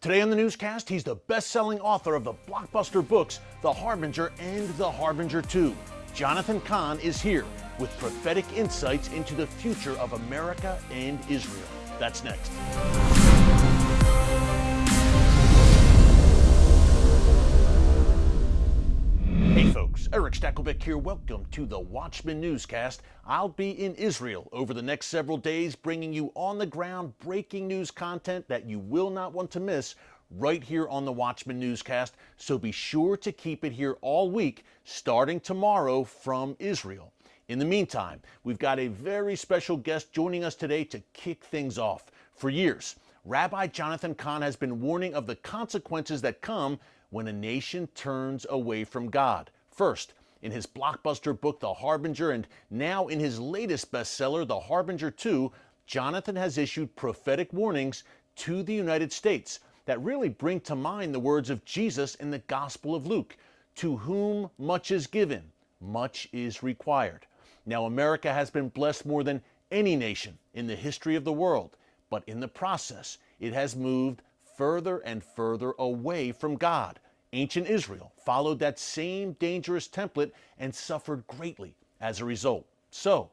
Today on the newscast, he's the best-selling author of the blockbuster books, The Harbinger and The Harbinger 2. Jonathan Cahn is here with prophetic insights into the future of America and Israel. That's next. Hey folks, Erick Stakelbeck here. Welcome to the Watchman Newscast. I'll be in Israel over the next several days, bringing you on-the-ground breaking news content that you will not want to miss right here on the Watchman Newscast. So be sure to keep it here all week, starting tomorrow from Israel. In the meantime, we've got a very special guest joining us today to kick things off. For years, Rabbi Jonathan Cahn has been warning of the consequences that come when a nation turns away from God. First, in his blockbuster book, The Harbinger, and now in his latest bestseller, The Harbinger 2, Jonathan has issued prophetic warnings to the United States that really bring to mind the words of Jesus in the Gospel of Luke, "To whom much is given, much is required." Now, America has been blessed more than any nation in the history of the world, but in the process, it has moved further and further away from God. Ancient Israel followed that same dangerous template and suffered greatly as a result. So,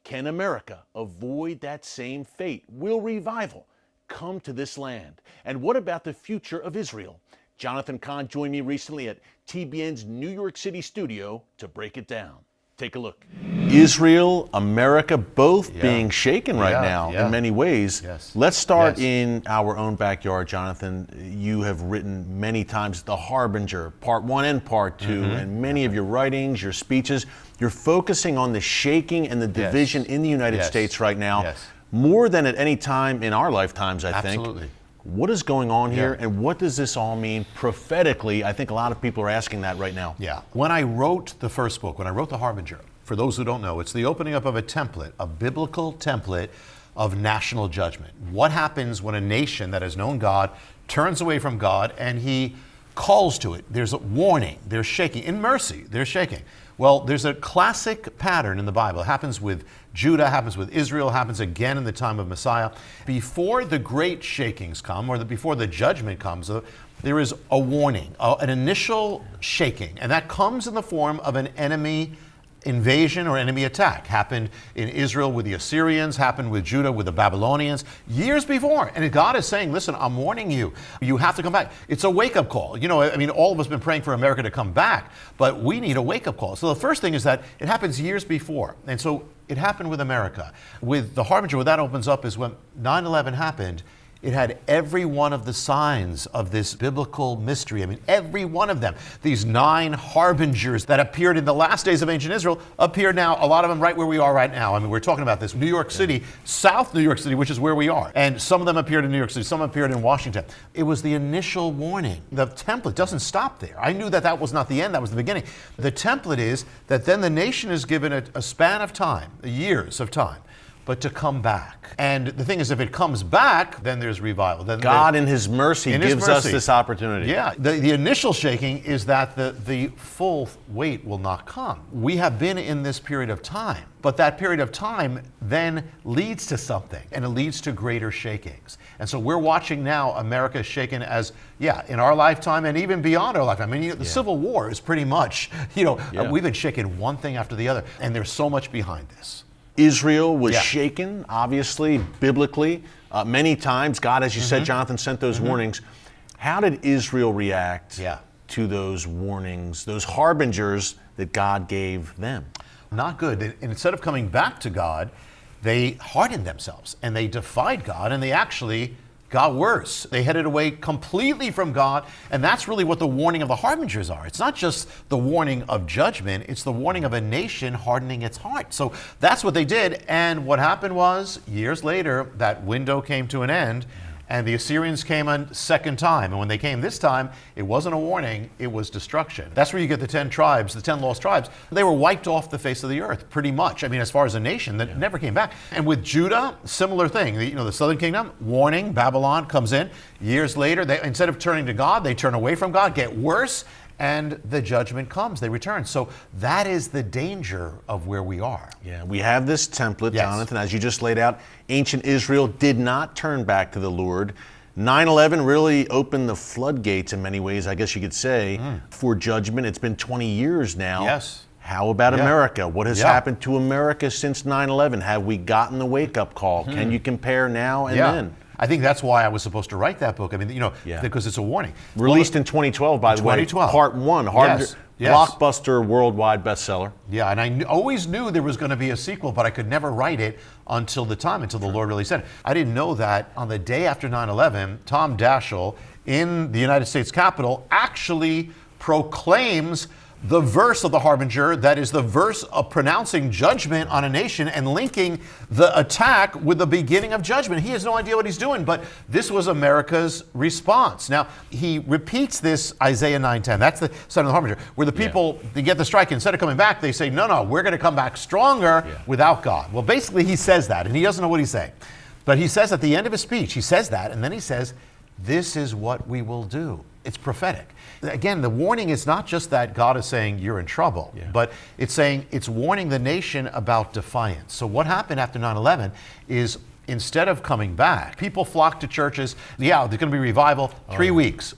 can America avoid that same fate? Will revival come to this land? And what about the future of Israel? Jonathan Cahn joined me recently at TBN's New York City studio to break it down. Take a look. Israel, America, both being shaken right now in many ways. Let's start in our own backyard, Jonathan. You have written many times The Harbinger, Part 1 and Part 2, and many of your writings, your speeches, you're focusing on the shaking and the division in the United States right now, more than at any time in our lifetimes, I think. Absolutely. What is going on here, and what does this all mean prophetically? I think a lot of people are asking that right now. Yeah. When I wrote the first book, when I wrote The Harbinger, for those who don't know, it's the opening up of a template, a biblical template of national judgment. What happens when a nation that has known God turns away from God and he calls to it? There's a warning. They're shaking. In mercy, they're shaking. Well, there's a classic pattern in the Bible. It happens with Judah, happens with Israel, happens again in the time of Messiah. Before the great shakings come, or before the judgment comes, there is a warning, an initial shaking, and that comes in the form of an enemy invasion or enemy attack. Happened in Israel with the Assyrians, happened with Judah with the Babylonians years before. And God is saying, listen, I'm warning you. You have to come back. It's a wake-up call. You know, I mean, all of us have been praying for America to come back, but we need a wake-up call. So the first thing is that it happens years before. And so it happened with America. With The Harbinger, what that opens up is when 9/11 happened, it had every one of the signs of this biblical mystery. I mean, every one of them. These 9 harbingers that appeared in the last days of ancient Israel appear now, a lot of them right where we are right now. I mean, we're talking about this. New York City, South New York City, which is where we are. And some of them appeared in New York City, some appeared in Washington. It was the initial warning. The template doesn't stop there. I knew that that was not the end, that was the beginning. The template is that then the nation is given a span of time, years of time, but to come back. And the thing is, if it comes back, then there's revival. Then God in his mercy gives us this opportunity. Yeah, the initial shaking is that the full weight will not come. We have been in this period of time, but that period of time then leads to something, and it leads to greater shakings. And so we're watching now America shaken as, in our lifetime and even beyond our lifetime. I mean, the Civil War is pretty much, we've been shaken one thing after the other, and there's so much behind this. Israel was shaken, obviously, biblically, many times. God, as you said, Jonathan, sent those warnings. How did Israel react to those warnings, those harbingers that God gave them? Not good. And instead of coming back to God, they hardened themselves, and they defied God, and they actually got worse. They headed away completely from God, and that's really what the warning of the harbingers are. It's not just the warning of judgment, it's the warning of a nation hardening its heart. So that's what they did, and what happened was, years later, that window came to an end, and the Assyrians came a second time, and when they came this time, it wasn't a warning, it was destruction. That's where you get the 10 tribes, the 10 lost tribes. They were wiped off the face of the earth, pretty much. I mean, as far as a nation, that never came back. And with Judah, similar thing. The southern kingdom, warning, Babylon comes in. Years later, instead of turning to God, they turn away from God, get worse, and the judgment comes. They return. So that is the danger of where we are. Yeah, we have this template, Jonathan, as you just laid out. Ancient Israel did not turn back to the Lord. 9/11 really opened the floodgates in many ways, I guess you could say, for judgment. It's been 20 years now. Yes. How about America? What has Yeah. happened to America since 9/11? Have we gotten the wake-up call? Can you compare now and then? I think that's why I was supposed to write that book. I mean, because it's a warning. Released in 2012, by the way. 2012. Part 1, Harbinger, Yes. blockbuster, worldwide bestseller. Yeah, and I always knew there was going to be a sequel, but I could never write it until the Lord really said it. I didn't know that on the day after 9/11, Tom Daschle in the United States Capitol actually proclaims the verse of the Harbinger, that is the verse of pronouncing judgment on a nation and linking the attack with the beginning of judgment. He has no idea what he's doing, but this was America's response. Now, he repeats this Isaiah 9:10. That's the son of the Harbinger, where the people, they get the strike. Instead of coming back, they say, no, we're going to come back stronger without God. Well, basically, he says that, and he doesn't know what he's saying. But he says at the end of his speech, he says that, and then he says, this is what we will do. It's prophetic. Again, the warning is not just that God is saying you're in trouble, but it's saying it's warning the nation about defiance. So what happened after 9/11 is instead of coming back, people flocked to churches. Yeah, there's going to be revival. 3 weeks.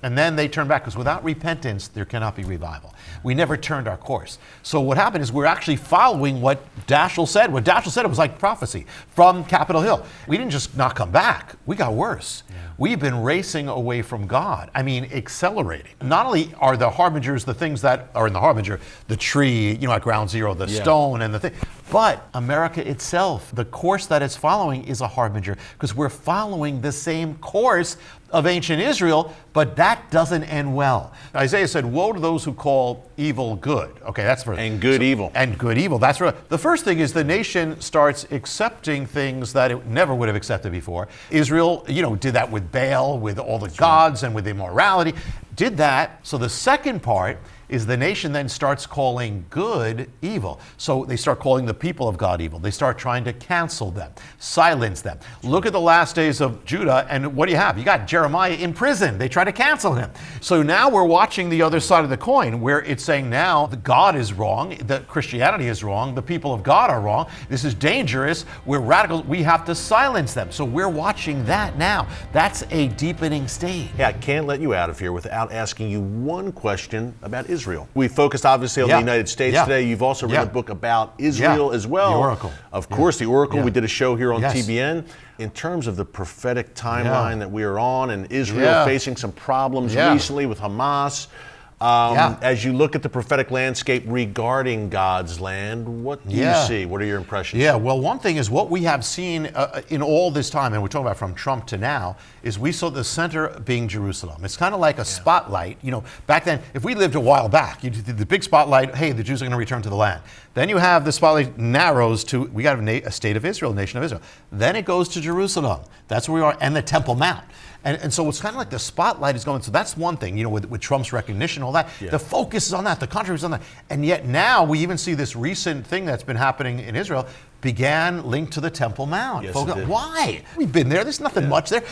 And then they turn back, because without repentance, there cannot be revival. We never turned our course. So what happened is we're actually following what Daschle said. What Daschle said, it was like prophecy from Capitol Hill. We didn't just not come back. We got worse. We've been racing away from God. I mean, accelerating. Not only are the harbingers the things that are in the harbinger, the tree, at ground zero, the stone and the thing, but America itself, the course that it's following is a harbinger, because we're following the same course of ancient Israel, but that doesn't end well. Isaiah said, woe to those who call evil good. Okay, that's first. And good evil. And good evil. That's right. The first thing is the nation starts accepting things that it never would have accepted before. Israel, did that with Baal, with all the gods, and with immorality. Did that. So the second part is the nation then starts calling good evil. So they start calling the people of God evil. They start trying to cancel them, silence them. Look at the last days of Judah, and what do you have? You got Jeremiah in prison. They try to cancel him. So now we're watching the other side of the coin, where it's saying now the God is wrong, that Christianity is wrong, the people of God are wrong. This is dangerous. We're radicals. We have to silence them. So we're watching that now. That's a deepening stage. Yeah, I can't let you out of here without asking you one question about Israel. We focused obviously on the United States today. You've also written a book about Israel as well. The Oracle. Of course, the Oracle. We did a show here on TBN. In terms of the prophetic timeline that we are on, and Israel facing some problems recently with Hamas, as you look at the prophetic landscape regarding God's land, what do you see? What are your impressions? Yeah, well, one thing is what we have seen in all this time, and we're talking about from Trump to now, is we saw the center being Jerusalem. It's kind of like a spotlight. Back then, if we lived a while back, you did the big spotlight, hey, the Jews are going to return to the land. Then you have the spotlight narrows to, we got a state of Israel, a nation of Israel. Then it goes to Jerusalem. That's where we are, and the Temple Mount. And so it's kind of like the spotlight is going. So that's one thing, with Trump's recognition, all that. The focus is on that. The country is on that. And yet now we even see this recent thing that's been happening in Israel began linked to the Temple Mount. Yes, Folks, it did. why? We've been there. There's nothing much there.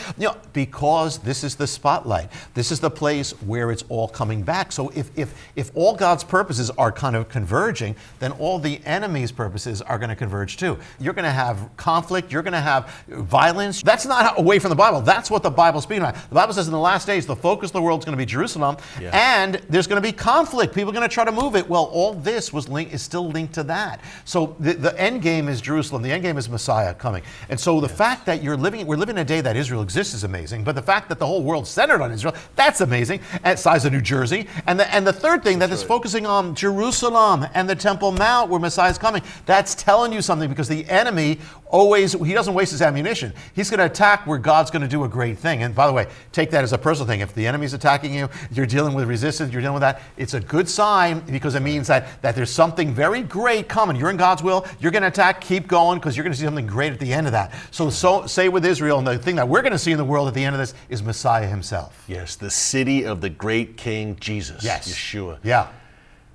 Because this is the spotlight. This is the place where it's all coming back. So if all God's purposes are kind of converging, then all the enemy's purposes are going to converge too. You're going to have conflict. You're going to have violence. That's not away from the Bible. That's what the Bible's speaking about. The Bible says in the last days, the focus of the world is going to be Jerusalem, and there's going to be conflict. People are going to try to move it. Well, all this is still linked to that. So the end game is Jerusalem. The end game is Messiah coming. And so the fact that we're living in a day that Israel exists is amazing, but the fact that the whole world's centered on Israel, that's amazing, at size of New Jersey. And the third thing that is focusing on Jerusalem and the Temple Mount where Messiah is coming, that's telling you something, because the enemy he doesn't waste his ammunition. He's going to attack where God's going to do a great thing. And by the way, take that as a personal thing. If the enemy's attacking you, you're dealing with resistance, you're dealing with that, it's a good sign, because it means that there's something very great coming. You're in God's will, you're going to attack, keep going, because you're going to see something great at the end of that. So say with Israel, and the thing that we're going to see in the world at the end of this is Messiah himself. Yes, the city of the great King Jesus. Yes. Yeshua. Yeah.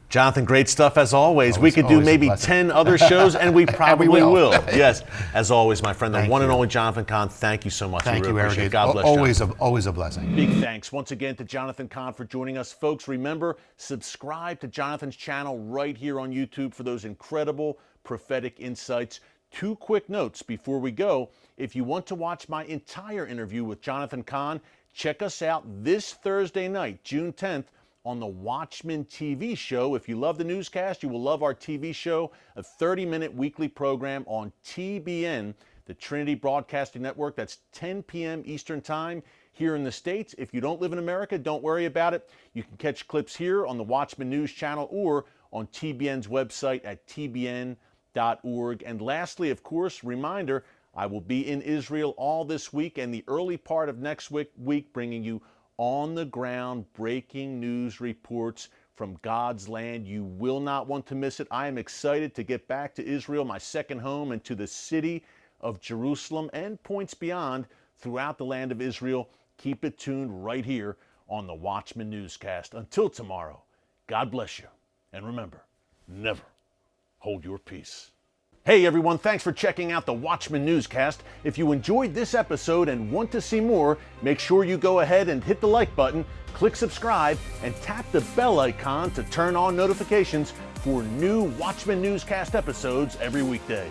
Jonathan, great stuff as always. We could do maybe 10 other shows, and we probably will. Yes, as always, my friend, the one and only Jonathan Cahn, thank you so much. Thank you, Erick. God bless you. Always a blessing. Big thanks once again to Jonathan Cahn for joining us. Folks, remember, subscribe to Jonathan's channel right here on YouTube for those incredible prophetic insights. 2 quick notes before we go. If you want to watch my entire interview with Jonathan Cahn, check us out this Thursday night, June 10th, on the Watchman TV show. If you love the newscast, you will love our TV show, a 30-minute weekly program on TBN, the Trinity Broadcasting Network. That's 10 p.m. Eastern Time here in the States. If you don't live in America, don't worry about it. You can catch clips here on the Watchman News channel or on TBN's website at tbn.org. And lastly, of course, reminder, I will be in Israel all this week and the early part of next week bringing you on-the-ground breaking news reports from God's land. You will not want to miss it. I am excited to get back to Israel, my second home, and to the city of Jerusalem and points beyond throughout the land of Israel. Keep it tuned right here on the Watchman Newscast. Until tomorrow, God bless you. And remember, never hold your peace. Hey everyone, thanks for checking out the Watchman Newscast. If you enjoyed this episode and want to see more, make sure you go ahead and hit the like button, click subscribe, and tap the bell icon to turn on notifications for new Watchman Newscast episodes every weekday.